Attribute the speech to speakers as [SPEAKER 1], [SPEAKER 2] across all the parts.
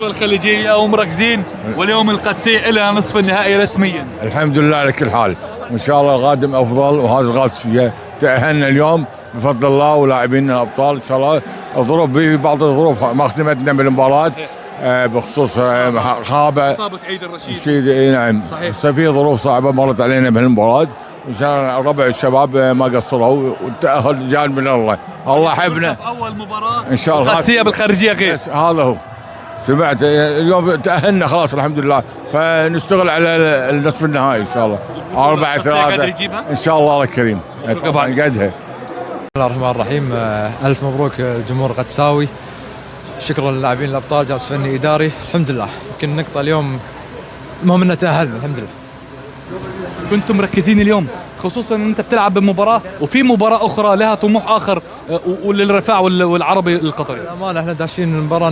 [SPEAKER 1] الخليجية ومركزين، واليوم القادسية إلى نصف النهائي رسميا.
[SPEAKER 2] الحمد لله على كل حال، وإن شاء الله القادم أفضل. وهذا القادسية تأهلنا اليوم بفضل الله ولاعبينا الأبطال إن شاء الله. الظروف في بعض الظروف ما خدمتنا بالمباراة بخصوص غابة
[SPEAKER 1] إصابة عيد الرشيد.
[SPEAKER 2] نعم صحيح. في ظروف صعبة مرت علينا بهالمباراة، وإن شاء الله ربع الشباب ما قصروا والتأهل جاء من الله. الله حبنا
[SPEAKER 1] في أول مباراة
[SPEAKER 2] إن شاء الله.
[SPEAKER 1] القادسية بالخارجية غير
[SPEAKER 2] هذا هو. سمعت اليوم تأهلنا خلاص الحمد لله، فنشتغل على النصف النهائي إن شاء الله. 4-3 إن شاء الله. الله كريم قدها.
[SPEAKER 3] بسم الله الرحمن الرحيم. ألف مبروك جمهور قدساوي، شكرا للاعبين الأبطال، جهاز فني إداري. الحمد لله يمكن نقطة اليوم، المهم إننا تأهلنا الحمد لله.
[SPEAKER 1] كنتم مركزين اليوم خصوصا ان انت بتلعب بمباراه وفي مباراه اخرى لها طموح اخر وللرفاع والعربي القطري.
[SPEAKER 3] للأمانة احنا داشين المباراة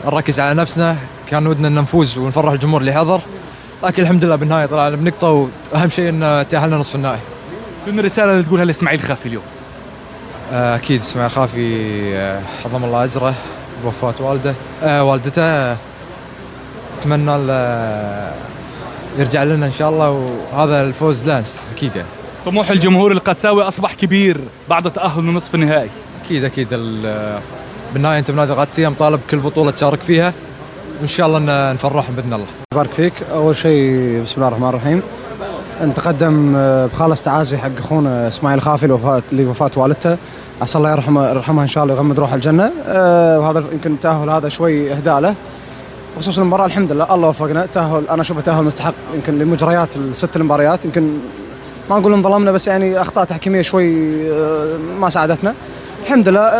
[SPEAKER 3] نركز على نفسنا، كان ودنا ان نفوز ونفرح الجمهور اللي حضر، لكن الحمد لله بالنهاية طلعنا بنقطة، واهم شيء ان تأهلنا نصف النهائي.
[SPEAKER 1] شنو الرساله اللي تقولها لاسماعيل خافي اليوم؟
[SPEAKER 3] اكيد اسماعيل خافي عظم الله اجره بوفاة والدته، اتمنى يرجع لنا ان شاء الله، وهذا الفوز له اكيد يعني.
[SPEAKER 1] طموح الجمهور القدساوي اصبح كبير بعد تاهل لنصف النهائي.
[SPEAKER 3] اكيد بالنهايه انت بنادي القادسيه مطالب كل بطوله تشارك فيها، وان شاء الله نفرحهم باذن الله.
[SPEAKER 4] بارك فيك. اول شيء بسم الله الرحمن الرحيم، نتقدم بخالص تعازي حق اخونا اسماعيل خافي لوفاه والدته، عسى الله يرحمها ان شاء الله ويغمد روحها الجنه. وهذا يمكن التاهل هذا شوي اهداء له، بخصوص المباراه الحمد لله الله وفقنا. تاهل انا اشوفه تاهل مستحق، يمكن لمجريات الست المباريات، يمكن ما نقول انظلمنا بس يعني اخطاء تحكيميه شوي ما ساعدتنا. الحمد لله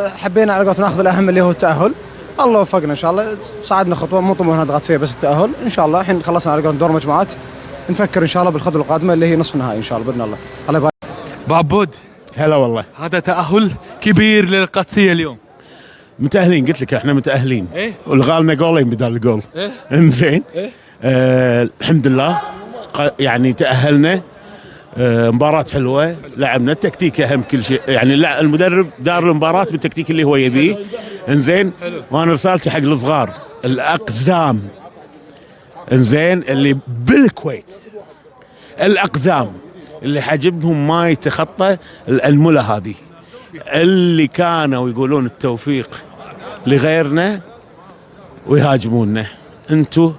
[SPEAKER 4] حبينا على قولتهم ناخذ الاهم اللي هو التاهل، الله وفقنا ان شاء الله، صعدنا خطوه. مو طموحنا القادسيه بس التاهل ان شاء الله. الحين خلصنا على قولتهم دور مجموعات، نفكر ان شاء الله بالخطوه القادمه اللي هي نصف النهائي ان شاء الله باذن الله. الله يبارك.
[SPEAKER 1] ابو عبود،
[SPEAKER 5] هلا والله.
[SPEAKER 1] هذا تاهل كبير للقادسيه اليوم.
[SPEAKER 5] متأهلين، قلت لك احنا متأهلين.
[SPEAKER 1] ايه؟
[SPEAKER 5] والغالنا جولين بدال الجول.
[SPEAKER 1] ايه؟
[SPEAKER 5] انزين.
[SPEAKER 1] ايه؟
[SPEAKER 5] الحمد لله يعني تأهلنا. مباراة حلوة، لعبنا التكتيك أهم كل شيء، يعني المدرب دار المباراة بالتكتيك اللي هو يبيه. انزين. وانا رسالتي حق الصغار الأقزام، انزين، اللي بالكويت، الأقزام اللي حجبهم ما يتخطى الأنملة هذه، اللي كانوا يقولون التوفيق لغيرنا ويهاجموننا. انتو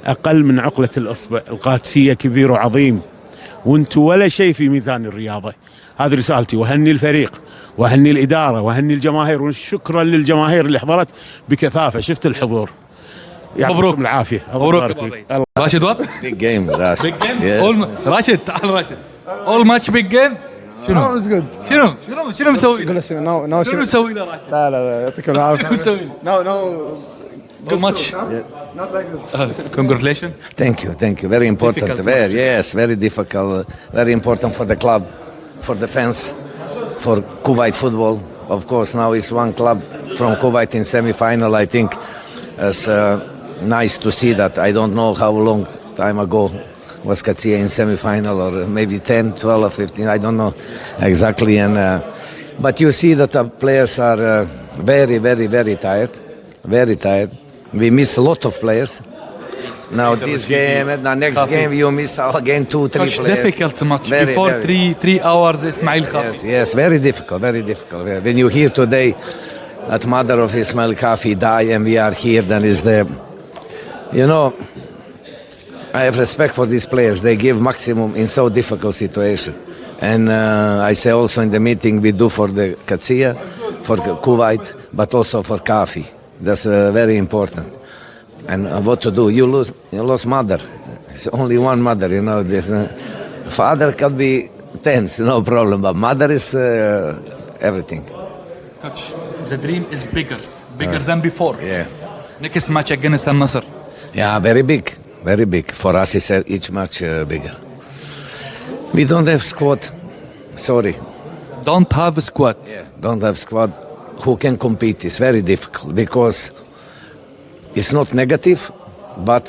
[SPEAKER 5] اقل من عقلة الاصبع، القادسية كبير وعظيم، وانتو ولا شيء في ميزان الرياضة. هذه رسالتي، وهني الفريق وهني الادارة وهني الجماهير، وشكرا للجماهير اللي حضرت بكثافة. شفت الحضور،
[SPEAKER 1] مبروك
[SPEAKER 5] العافية.
[SPEAKER 1] مبروك راشد. وات
[SPEAKER 6] big game راشد.
[SPEAKER 1] big game. راشد تعال راشد. all match big game. شنو مسوي؟
[SPEAKER 4] شنو
[SPEAKER 1] مسوي له راشد؟
[SPEAKER 4] لا يعطيكم العافيه.
[SPEAKER 1] مسوي
[SPEAKER 4] No
[SPEAKER 1] much.
[SPEAKER 4] Not like this.
[SPEAKER 1] Congratulations.
[SPEAKER 6] Thank you. Very important.
[SPEAKER 1] Difficult
[SPEAKER 6] Very difficult. Very important for the club, for the fans, for Kuwait football. Of course, now it's one club from Kuwait in semi-final. I think it's nice to see that. I don't know how long time ago was Qadsiya in semi-final, or maybe 10, 12 or 15. I don't know exactly. And but you see that the players are very tired. Very tired. We miss a lot of players. Now this game, and the next game you miss again 2-3 players.
[SPEAKER 1] Difficult match before 3 hours. Ismail Khafi.
[SPEAKER 6] Yes, very difficult. When you hear today that mother of Ismail Khafi died and we are here, then is the, you know, I have respect for these players. They give maximum in so difficult situation. And I say also in the meeting we do for the Qadsiya, for Kuwait, but also for Khafi. That's very important. And what to do? You lost mother. It's only one mother, you know. This father can be 10, no problem, but mother is everything.
[SPEAKER 1] Coach, the dream is bigger than before.
[SPEAKER 6] Yeah.
[SPEAKER 1] Next match against Al Nassr.
[SPEAKER 6] Yeah, very big. For us, it's each match bigger. We don't have squad. Sorry.
[SPEAKER 1] Don't have a squad.
[SPEAKER 6] Yeah, don't have squad who can compete. It's very difficult because it's not negative, but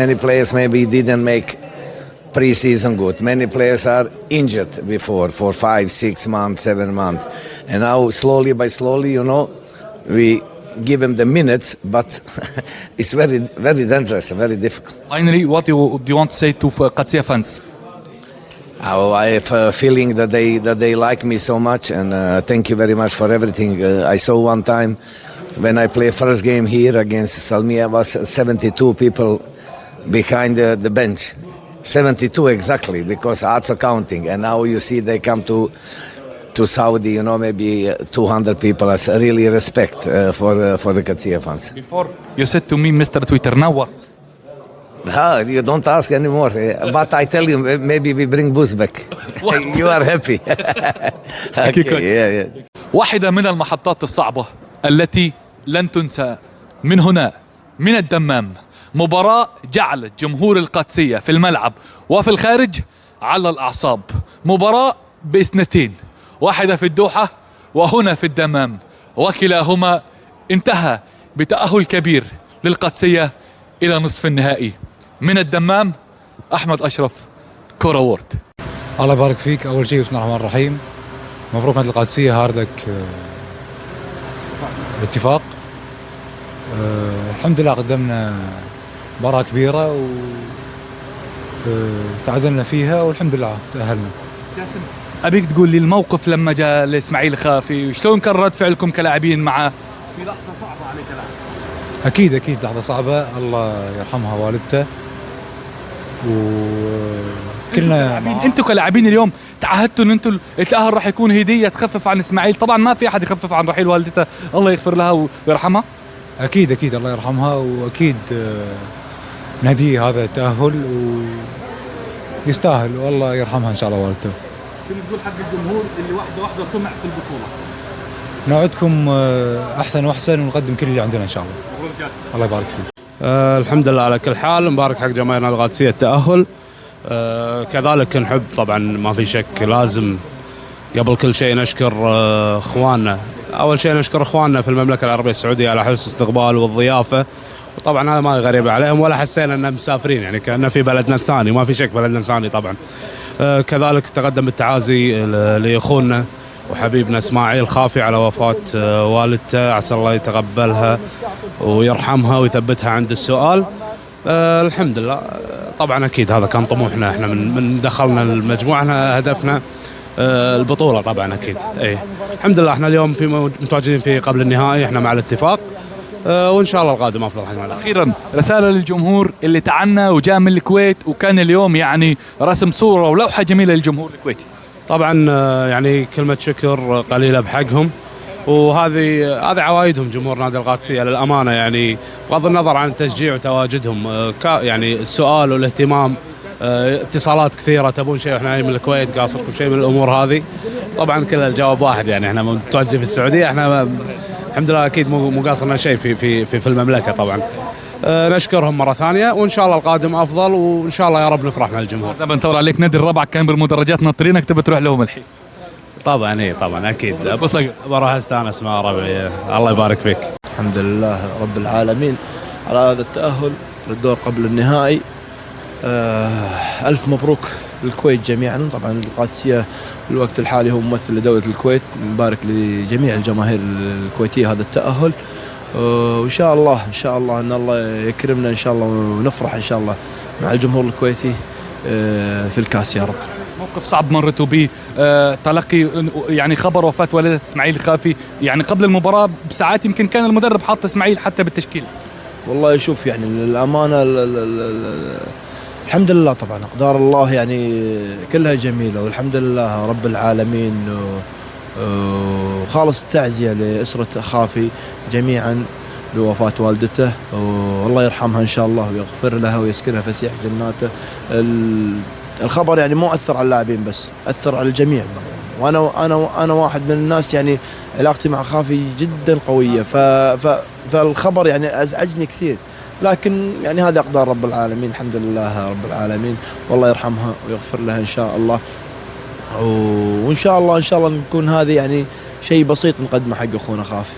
[SPEAKER 6] many players maybe didn't make pre-season good. Many players are injured before for 5, 6 months, 7 months. And now slowly by slowly, you know, we give him the minutes, but it's very, very dangerous and very difficult.
[SPEAKER 1] Finally, what do you want to say to Qadsiya fans?
[SPEAKER 6] I have a feeling that they like me so much, and thank you very much for everything. I saw one time when I played first game here against Salmiya, was 72 people behind the bench. 72 exactly, because also counting. And now you see they come to Saudi, you know, maybe 200 people. That's really respect for the Qadsiya fans.
[SPEAKER 1] Before you said to me, Mr. Twitter, now what?
[SPEAKER 6] You don't ask anymore. But I tell you, maybe we bring Boost back. You are happy. Okay, yeah.
[SPEAKER 1] واحدة من المحطات الصعبة التي لن تنسى من هنا، من الدمام، مباراة جعلت جمهور القادسية في الملعب وفي الخارج على الأعصاب. مباراة باثنتين، واحدة في الدوحة وهنا في الدمام، وكلاهما انتهى بتأهل كبير للقادسية إلى نصف النهائي. من الدمام، أحمد أشرف، كورة وورد.
[SPEAKER 3] الله يبارك فيك. اول شيء بسم الله الرحمن الرحيم، مبروك نادي القادسيه هاردك الاتفاق. الحمد لله قدمنا مباراه كبيره وتعادلنا فيها والحمد لله تاهلنا.
[SPEAKER 1] أبيك تقول لي الموقف لما جاء لإسماعيل خافي، شلون كان رد فعلكم كلاعبين معه في لحظة صعبة عليك لاعب؟
[SPEAKER 3] اكيد لحظه صعبه، الله يرحمها والدته، وكلنا
[SPEAKER 1] انتم كلاعبين اليوم تعهدتوا ان انتم التأهل راح يكون هدية تخفف عن اسماعيل. طبعا ما في احد يخفف عن رحيل والدته، الله يغفر لها ويرحمها.
[SPEAKER 3] اكيد الله يرحمها، واكيد نهديه هذا التأهل ويستاهل، والله يرحمها ان شاء الله والدته.
[SPEAKER 1] شنو تقول حق الجمهور اللي واحدة طمع في البطولة؟
[SPEAKER 3] نوعدكم احسن واحسن ونقدم كل اللي عندنا ان شاء الله. الله يبارك فيك.
[SPEAKER 7] الحمد لله على كل حال، مبارك حق جماهير نادي القادسية التأهل. كذلك نحب طبعا ما في شك لازم قبل كل شيء نشكر اخواننا. اول شيء نشكر اخواننا في المملكة العربية السعودية على حسن الاستقبال والضيافة، وطبعا هذا ما غريب عليهم ولا حسينا اننا مسافرين، يعني كأننا في بلدنا الثاني، ما في شك بلدنا الثاني طبعا. كذلك تقدم بالتعازي لاخونا وحبيبنا اسماعيل خافي على وفاة والدته، عسى الله يتقبلها ويرحمها ويثبتها عند السؤال. الحمد لله طبعا اكيد هذا كان طموحنا، احنا من دخلنا المجموعه احنا هدفنا البطوله طبعا اكيد. الحمد لله احنا اليوم في متواجدين في قبل النهائي، احنا مع الاتفاق، وان شاء الله القادم افضل.
[SPEAKER 1] اخيرا رساله للجمهور اللي تعنى وجاء من الكويت وكان اليوم يعني رسم صوره ولوحه جميله للجمهور الكويتي.
[SPEAKER 7] طبعا يعني كلمه شكر قليله بحقهم، وهذه عوايدهم جمهور نادي القادسية للأمانة، يعني بغض النظر عن التشجيع وتواجدهم، يعني السؤال والاهتمام، اتصالات كثيرة، تبون شيء واحنا من الكويت، قاصركم شيء من الأمور هذه. طبعا كل الجواب واحد، يعني احنا متواجدين في السعودية، احنا الحمد لله أكيد مو قاصرنا شيء في المملكة طبعا. نشكرهم مرة ثانية، وإن شاء الله القادم أفضل، وإن شاء الله يا رب نفرح مع الجمهور.
[SPEAKER 1] بنطول عليك، نادي الربع كان بالمدرجات ناطرينك، تبي تروح لهم الحين؟
[SPEAKER 7] طبعا طبعا اكيد بروح استانس مع ربعي. الله يبارك فيك.
[SPEAKER 8] الحمد لله رب العالمين على هذا التأهل للدور قبل النهائي. ألف مبروك للكويت جميعا. طبعا القادسية في الوقت الحالي هو ممثل لدولة الكويت، نبارك لجميع الجماهير الكويتية هذا التأهل، وإن شاء الله أن الله يكرمنا إن شاء الله ونفرح إن شاء الله مع الجمهور الكويتي في الكاس يا رب.
[SPEAKER 1] موقف صعب مرتوا به، تلقي يعني خبر وفاة والدة اسماعيل خافي يعني قبل المباراة بساعات، يمكن كان المدرب حاط اسماعيل حتى بالتشكيل.
[SPEAKER 8] والله شوف يعني للأمانة الحمد لله، طبعا أقدار الله يعني كلها جميلة، والحمد لله رب العالمين، وخالص التعزية لأسرة خافي جميعا بوفاة والدته، والله يرحمها إن شاء الله ويغفر لها ويسكنها فسيح جناته. الخبر يعني مو أثر على اللاعبين بس، أثر على الجميع، وأنا واحد من الناس يعني علاقتي مع خافي جدا قوية، فالخبر يعني أزعجني كثير، لكن يعني هذا أقدار رب العالمين، الحمد لله رب العالمين، والله يرحمها ويغفر لها إن شاء الله، وإن شاء الله نكون هذه يعني شيء بسيط نقدمه حق أخونا خافي.